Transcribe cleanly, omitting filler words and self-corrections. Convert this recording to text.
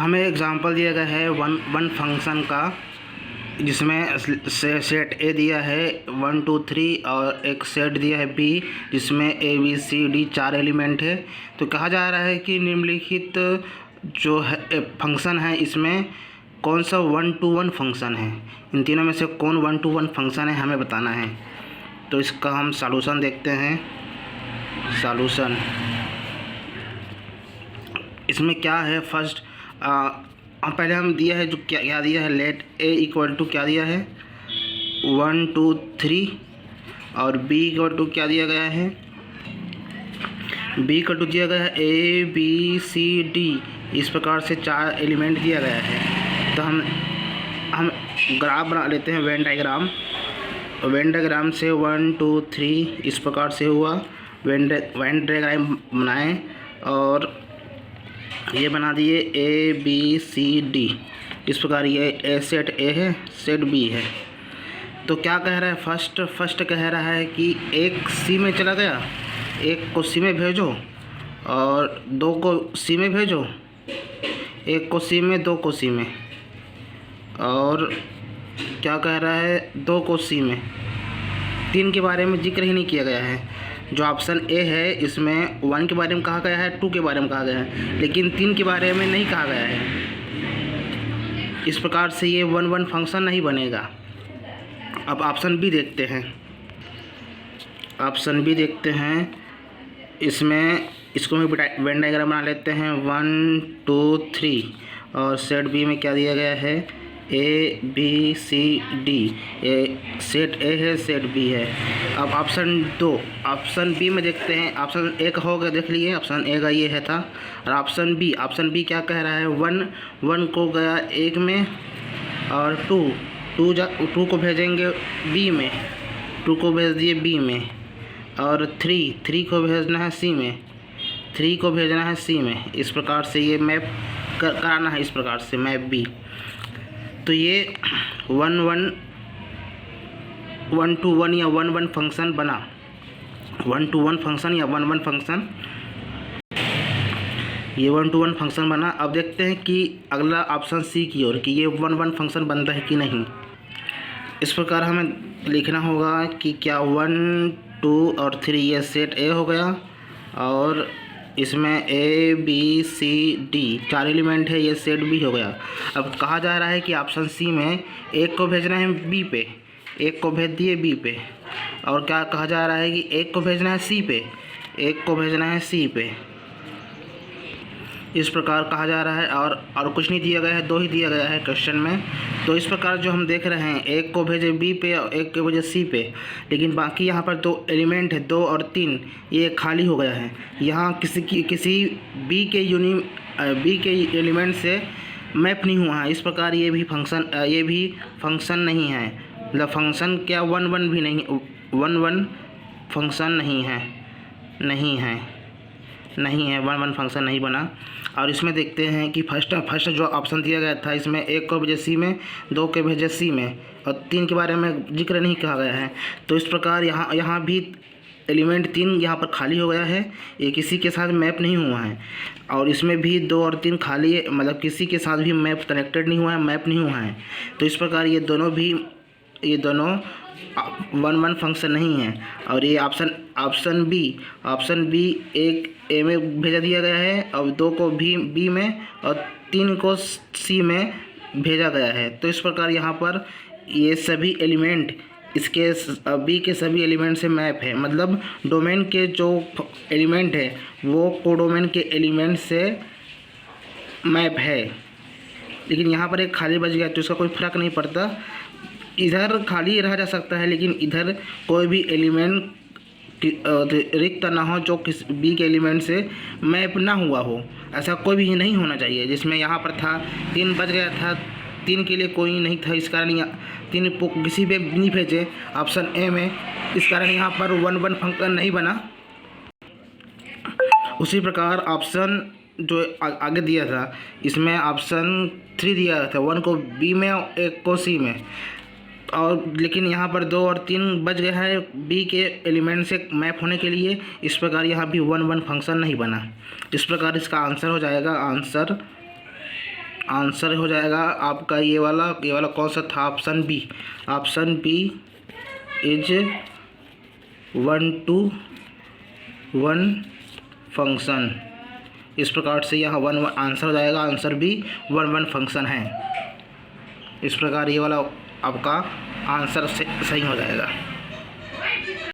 हमें एग्जांपल दिया गया है वन फंक्शन का, जिसमें सेट ए दिया है 1 2 3 और एक सेट दिया है बी जिसमें a b c d 4 element है। तो कहा जा रहा है कि निम्नलिखित जो है फंक्शन है इसमें कौन सा 1 to 1 फंक्शन है, इन तीनों में से कौन 1 to 1 फंक्शन है हमें बताना है। तो इसका हम सॉल्यूशन देखते हैं। सॉल्यूशन इसमें क्या है, फर्स्ट पहले हम दिया है जो क्या दिया है, लेट ए इक्वल टू क्या दिया है 1 2 3 और बी इक्वल टू क्या दिया गया है, बी इक्वल टू दिया गया है ए बी सी डी। इस प्रकार से 4 एलिमेंट दिया गया है। तो हम ग्राफ बना लेते हैं, वेन डायग्राम से 1 2 3 इस प्रकार से हुआ। वेन डायग्राम बनाएं और ये बना दिए ए बी सी डी। इस प्रकार ये ए सेट ए है, सेट बी है। तो क्या कह रहा है, फर्स्ट कह रहा है कि एक सी में चला गया, एक को सी में भेजो और 2 को सी में भेजो, एक को सी में 2 को सी में, और क्या कह रहा है 2 को सी में। 3 के बारे में जिक्र ही नहीं किया गया है। जो ऑप्शन ए है इसमें 1 के बारे में कहा गया है, 2 के बारे में कहा गया है, लेकिन 3 के बारे में नहीं कहा गया है। इस प्रकार से ये 1 1 फंक्शन नहीं बनेगा। अब ऑप्शन बी देखते हैं। इसमें इसको मैं वेन डायग्राम बना लेते हैं 1 2 3 और सेट बी में क्या दिया गया है a b c d. A set A है, सेट बी है। अब ऑप्शन बी में देखते हैं। ऑप्शन ए का हो गया, देख लिए ऑप्शन ए का ये है था। और ऑप्शन बी क्या कह रहा है 1 को गया 1 में और 2 को भेजेंगे बी में, 2 को भेज दिए बी में, और 3 को भेजना है सी में, 3 को भेजना है सी में। इस प्रकार से ये मैप कराना है, इस प्रकार से मैप बी। तो ये 1 to 1 या 1 1 फंक्शन बना, 1 to 1 फंक्शन या 1 1 फंक्शन, ये 1 to 1 फंक्शन बना। अब देखते हैं कि अगला ऑप्शन सी की ओर कि ये 1 1 फंक्शन बनता है कि नहीं। इस प्रकार हमें लिखना होगा कि क्या 1 2 और 3 ये सेट ए हो गया और इसमें a b c d 4 element है, ये सेट बी हो गया। अब कहा जा रहा है कि ऑप्शन सी में 1 को भेजना है बी पे, 1 को भेज दिए बी पे, और क्या कहा जा रहा है कि 1 को भेजना है सी पे, 1 को भेजना है सी पे। इस प्रकार कहा जा रहा है और कुछ नहीं दिया गया है, 2 ही दिया गया है क्वेश्चन में। तो इस प्रकार जो हम देख रहे हैं 1 को भेजे बी पे और 1 को भेजे सी पे, लेकिन बाकी यहाँ पर 2 एलिमेंट है 2 और 3 ये खाली हो गया है। यहाँ किसी बी के एलिमेंट से मैप नहीं हुआ है। इस प्रकार ये भी फंक्शन नहीं है। मतलब फंक्शन क्या 1 1 भी नहीं, 1 1 फंक्शन नहीं है 1 1 फंक्शन नहीं बना। और इसमें देखते हैं कि फर्स्ट जो ऑप्शन दिया गया था इसमें 1 को भेजे सी में, 2 के भेजे सी में, और 3 के बारे में जिक्र नहीं कहा गया है। तो इस प्रकार यहाँ भी एलिमेंट 3 यहाँ पर खाली हो गया है, ये किसी के साथ मैप नहीं हुआ है। और इसमें भी 2 और 3 खाली है, मतलब किसी के साथ भी मैप कनेक्टेड नहीं हुआ है, मैप नहीं हुआ है। तो इस प्रकार ये दोनों 1 1 फंक्शन नहीं है। और ये ऑप्शन बी 1 ए में भेजा दिया गया है और 2 को बी में और 3 को सी में भेजा गया है। तो इस प्रकार यहाँ पर ये सभी एलिमेंट इसके बी के सभी एलिमेंट से मैप है। मतलब डोमेन के जो एलिमेंट है वो कोडोमेन के एलिमेंट से मैप है। लेकिन यहाँ पर एक खाली बच गया तो इसका कोई फ़र्क नहीं पड़ता, इधर खाली रह जा सकता है, लेकिन इधर कोई भी एलिमेंट रिक्त ना हो जो किस बी के एलिमेंट से मैप ना हुआ हो। ऐसा कोई भी नहीं होना चाहिए। जिसमें यहाँ पर था 3 बच गया था, 3 के लिए कोई नहीं था, इस कारण 3 किसी पे नहीं भेजे ऑप्शन ए में, इस कारण यहाँ पर 1 1 फंक्शन नहीं बना। उसी प्रकार ऑप्शन जो आगे दिया था इसमें ऑप्शन 3 दिया था 1 को बी में और 1 को सी में, और लेकिन यहाँ पर 2 और 3 बच गया है बी के एलिमेंट से मैप होने के लिए। इस प्रकार यहाँ भी 1 1 फंक्शन नहीं बना। इस प्रकार इसका आंसर हो जाएगा, आंसर आंसर हो जाएगा आपका ये वाला कौन सा था? Option B. Option B is 1-to-1 function. इस प्रकार से यहाँ 1 आंसर हो जाएगा। आंसर बी 1-1 फंक्शन है। इस प्रकार ये वाला आपका आंसर सही हो जाएगा।